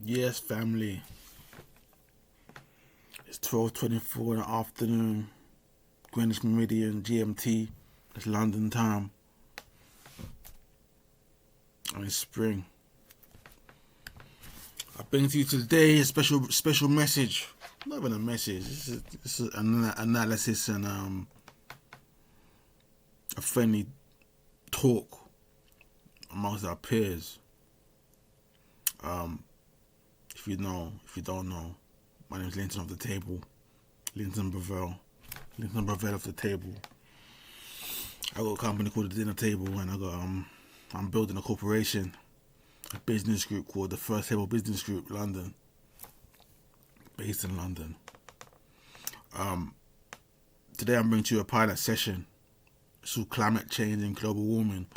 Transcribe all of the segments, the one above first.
Yes, family. It's 12:24 in the afternoon, Greenwich Meridian, GMT. It's London time. And it's spring. I bring to you today a special message. Not even a message. This is an analysis and a friendly talk amongst our peers. If you don't know, my name is Lynton of the table. Lynton Bravel of the table. I got a company called the Dinner Table, and I'm building a corporation, a business group called the First Table Business Group, London, based in London. Today I'm bringing to you a pilot session. It's called Climate Change and Global Warming,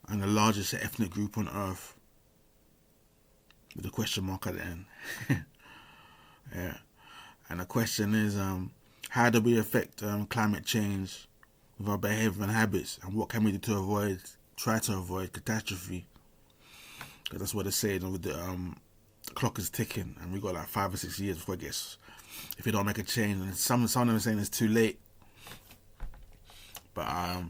and the largest ethnic group on Earth, with a question mark at the end. Yeah. And the question is, how do we affect climate change with our behaviour and habits, and what can we do to try to avoid catastrophe? Because that's what they say. With the clock is ticking, and we got like 5 or 6 years before it gets. If you don't make a change, and some of them are saying it's too late. But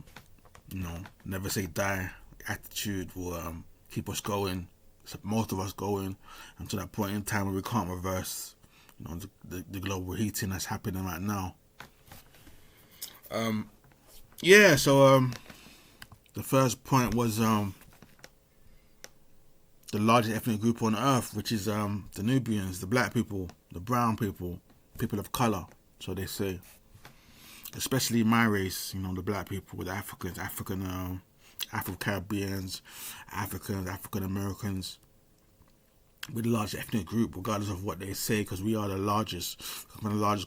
never say die. Attitude will keep us going. Most of us going until that point in time where we can't reverse, the global heating that's happening right now. So the first point was the largest ethnic group on Earth, which is the Nubians, the black people, the brown people, people of color, so they say. Especially my race, the black people, with Africans, Afro-Caribbeans, African Americans. We're the largest ethnic group, regardless of what they say, because we are the largest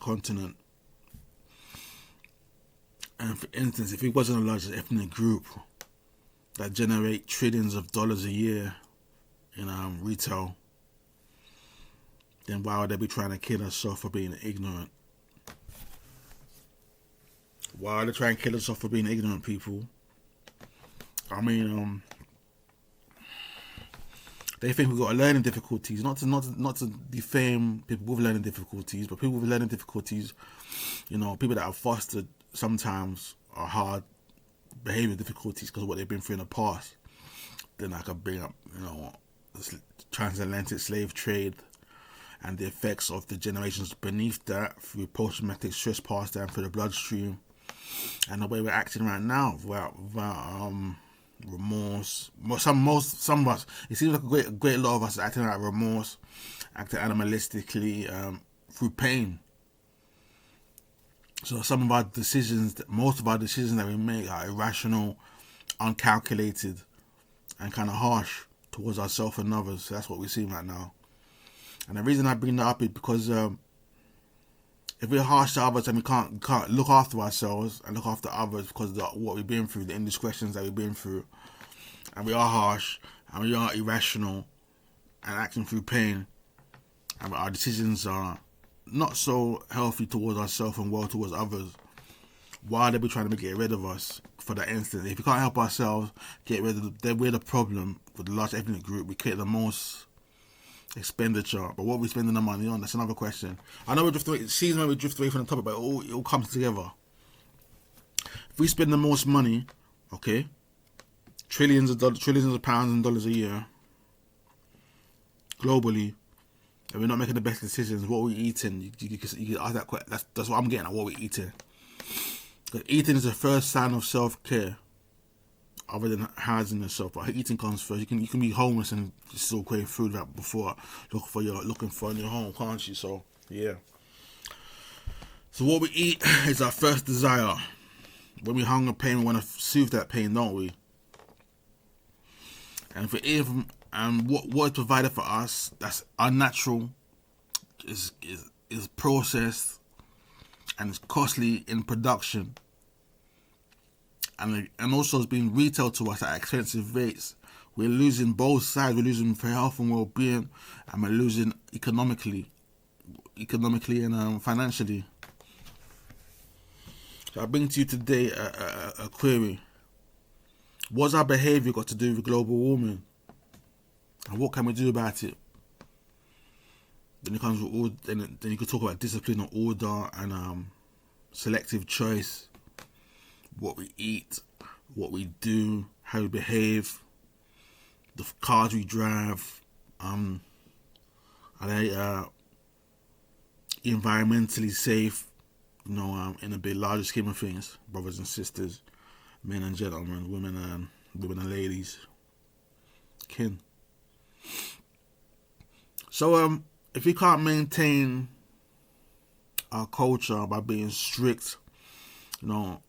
continent. And for instance, if it wasn't the largest ethnic group that generate trillions of dollars a year in retail, then why would they be trying to kill us off for being ignorant? Why are they trying to kill us off for being ignorant, people? I mean, they think we've got learning difficulties. Not to defame people with learning difficulties, but people with learning difficulties, people that are fostered sometimes are hard behaviour difficulties because of what they've been through in the past. Then I could bring up, transatlantic slave trade and the effects of the generations beneath that through post-traumatic stress passed down through the bloodstream, and the way we're acting right now without remorse. Some of us, it seems like a great lot of us are acting like remorse, acting animalistically through pain. So most of our decisions that we make are irrational, uncalculated, and kind of harsh towards ourselves and others. So that's what we're seeing right now. And the reason I bring that up is because if we're harsh to others and we can't look after ourselves and look after others because of what we've been through, the indiscretions that we've been through, and we are harsh and we are irrational and acting through pain, and our decisions are not so healthy towards ourselves and well towards others, why are they be trying to get rid of us for that instant? If we can't help ourselves, get rid of them, we're the problem. With the large ethnic group, we create the most expenditure, but what are we spending the money on? That's another question. I know it seems like we drift away from the topic, but it all comes together. If we spend the most money, okay, trillions of pounds and dollars a year, globally, and we're not making the best decisions, what are we eating? You can ask that question. That's what I'm getting at, what we're eating. Because eating is the first sign of self-care, other than housing yourself. But eating comes first. You can be homeless and still crave food right before looking for a new home, can't you? So yeah. So what we eat is our first desire. When we hunger pain, we want to soothe that pain, don't we? And if we eat and what is provided for us that's unnatural, is processed, and it's costly in production, and also it's being retailed to us at expensive rates. We're losing both sides. We're losing for health and well-being, and we're losing economically and financially. So I bring to you today a query. What's our behaviour got to do with global warming? And what can we do about it? Then it comes with all. Then you could talk about discipline or order and selective choice. What we eat, what we do, how we behave, the cars we drive. Are they environmentally safe? In a bit larger scheme of things, brothers and sisters, men and gentlemen, women and ladies, kin. So if we can't maintain our culture by being strict, and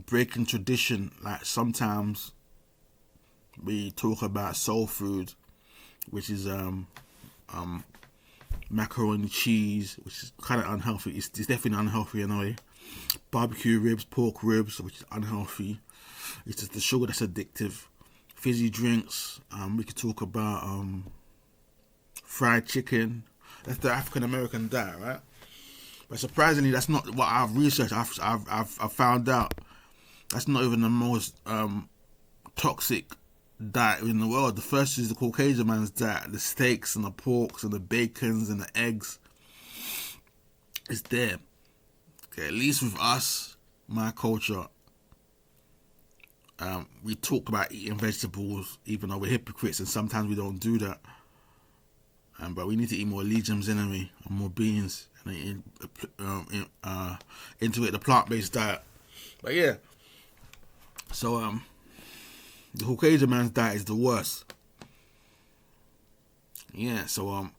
breaking tradition, like sometimes we talk about soul food, which is macaroni cheese, which is kind of unhealthy. It's definitely unhealthy in a way. Barbecue ribs, pork ribs, which is unhealthy. It's just the sugar that's addictive. Fizzy drinks. We could talk about fried chicken. That's the African American diet, right? But surprisingly, that's not what I've researched. I've found out that's not even the most toxic diet in the world. The first is the Caucasian man's diet. The steaks and the porks and the bacons and the eggs. It's there. Okay, at least with us, my culture, we talk about eating vegetables, even though we're hypocrites and sometimes we don't do that. But we need to eat more legumes anyway, and more beans, and integrate the plant-based diet. But yeah, so the Caucasian man's diet is the worst. Yeah, so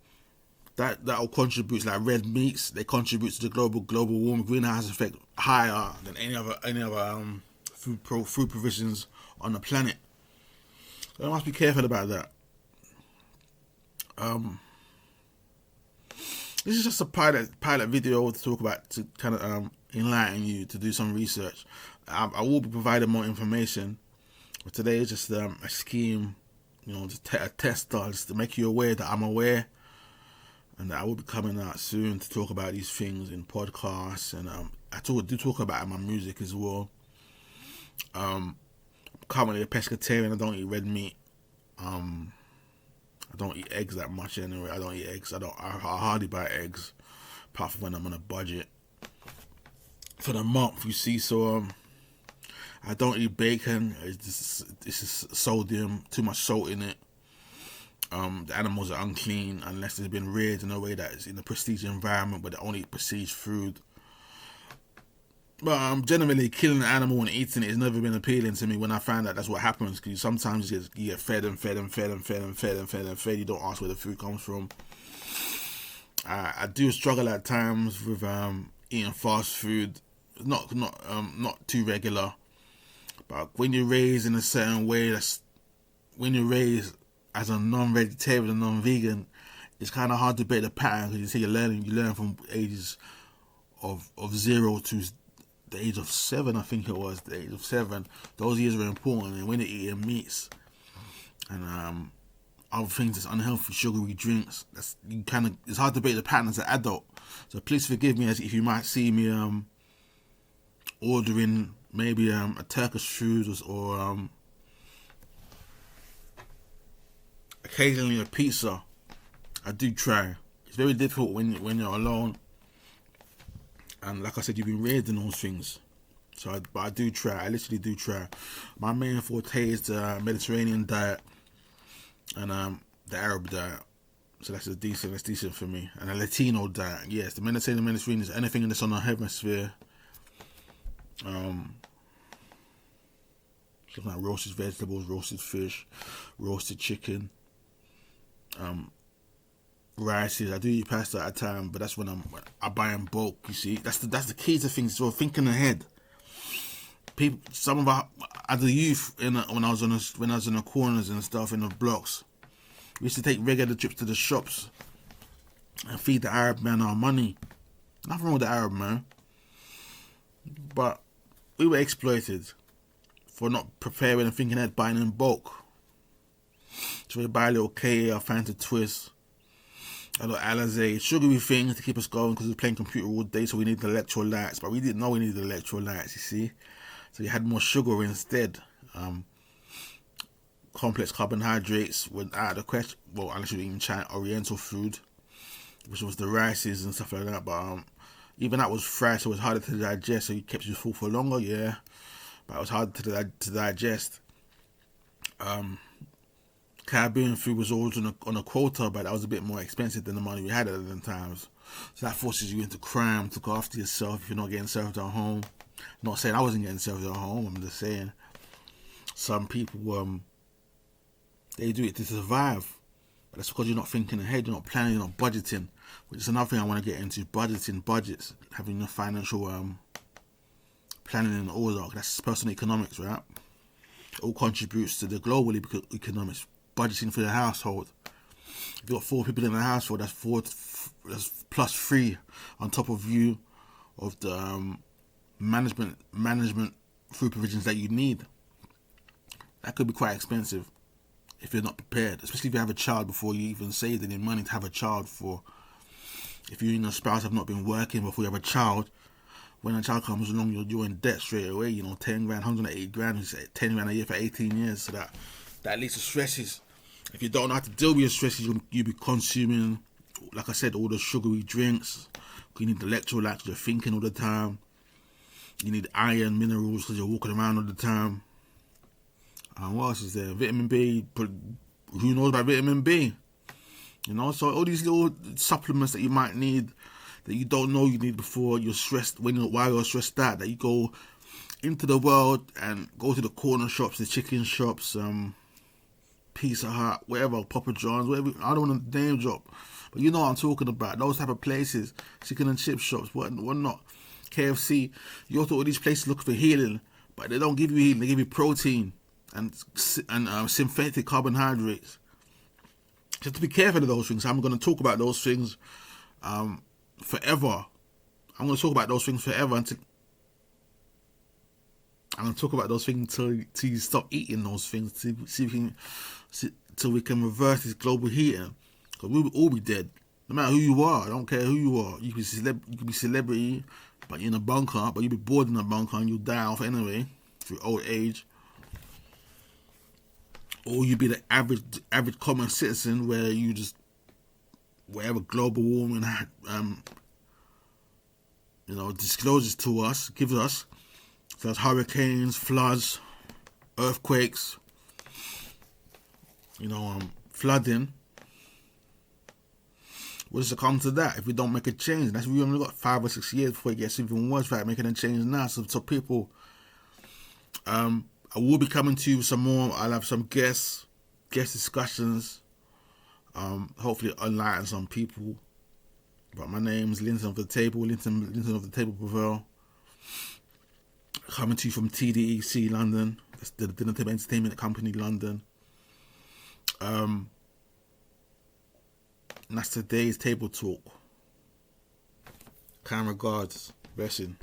that all contributes, like red meats. They contribute to the global warming greenhouse effect higher than any other food provisions on the planet. So I must be careful about that. This is just a pilot video to talk about, to kind of enlighten you, to do some research. I will be providing more information, but today is just a scheme, just a tester, just to make you aware that I'm aware, and that I will be coming out soon to talk about these things in podcasts, and I do talk about it in my music as well. I'm currently a pescatarian. I don't eat red meat. I don't eat eggs that much anyway. I don't eat eggs. I hardly buy eggs, apart from when I'm on a budget for the month. You see, so I don't eat bacon. This is sodium, too much salt in it. The animals are unclean unless they've been reared in a way that is in a prestige environment, but they only eat prestige food. But generally, killing an animal and eating it has never been appealing to me. When I find out that's what happens, because sometimes you get fed. You don't ask where the food comes from. I do struggle at times with eating fast food. Not too regular. But when you're raised in a certain way, when you're raised as a non-vegetarian and non-vegan, it's kind of hard to break the pattern, because you learn from ages of 0 to the age of 7, I think it was, the age of 7. Those years are important, and when you're eating meats and other things that's unhealthy, sugary drinks, it's hard to break the pattern as an adult. So please forgive me if you might see me ordering maybe a Turkish food or occasionally a pizza. I do try. It's very difficult when you're alone. And like I said, you've been raised in those things. But I do try. I literally do try. My main forte is the Mediterranean diet and the Arab diet. So that's decent for me. And a Latino diet. Yes, the Mediterranean is anything that's on the hemisphere. Something like roasted vegetables, roasted fish, roasted chicken. Rices. I do eat pasta at a time, but that's when I buy in bulk. You see, that's the key to things. So thinking ahead. Some of our, as a youth, when I was in the corners and stuff in the blocks, we used to take regular trips to the shops and feed the Arab man our money. Nothing wrong with the Arab man, but we were exploited for not preparing and thinking ahead, buying in bulk. So we buy a little K, a fancy twist, a little Alizé, sugary things to keep us going, because we were playing computer all day, so we needed electrolytes, but we didn't know we needed electrolytes, you see. So you had more sugar instead. complex carbohydrates were out of the question. Well, unless you're eating China Oriental food, which was the rices and stuff like that. But even that was fried, so it was harder to digest. So it kept you full for longer, yeah. But it was hard to digest. Caribbean food was always on a quota, but that was a bit more expensive than the money we had at the times. So that forces you into crime to go after yourself if you're not getting served at home. I'm not saying I wasn't getting served at home. I'm just saying some people they do it to survive. But that's because you're not thinking ahead, you're not planning, you're not budgeting. Which is another thing I want to get into: budgeting, budgets, having your financial planning in order. That's personal economics, right? It all contributes to the global economics. Budgeting for your household. If you've got 4 people in the household, that's plus 3 on top of you of the management food provisions that you need. That could be quite expensive if you're not prepared, especially if you have a child before you even saved any money to have a child for. If you and your spouse have not been working before you have a child, when a child comes along, you're in debt straight away. 10 grand, 180 grand, 10 grand a year for 18 years. So that leads to stresses. If you don't know how to deal with your stresses, you'll be consuming, like I said, all the sugary drinks. You need electrolytes because you're thinking all the time. You need iron, minerals because you're walking around all the time. What else is there? Vitamin B. Who knows about vitamin B? So all these little supplements that you might need that you don't know you need before you're stressed, while you're stressed out, that you go into the world and go to the corner shops, the chicken shops, Pizza Hut, whatever, Papa John's, whatever. I don't want to name drop, but you know what I'm talking about. Those type of places, chicken and chip shops, what not, KFC. You go to all these places look for healing, but they don't give you healing. They give you protein and synthetic carbohydrates. You have to be careful of those things. I'm going to talk about those things forever. I'm going to talk about those things forever until I'm going to talk about those things till you stop eating those things, till we can reverse this global heating. Because we will all be dead, no matter who you are. I don't care who you are. You could be celebrity, but you're in a bunker. But you'll be bored in a bunker and you'll die off anyway through old age. Or you be the average common citizen where you just wherever global warming discloses to us, gives us. So that's hurricanes, floods, earthquakes, flooding. What does it come to that if we don't make a change? That's we only got 5 or 6 years before it gets even worse without making a change now. So people, I will be coming to you with some more. I'll have some guest discussions. Hopefully enlighten some people. But my name's Lynton of the Table, Lynton of the Table Prevail. Coming to you from TDEC London, that's the Dinner Table Entertainment Company London. And that's today's table talk. Kind regards, blessing.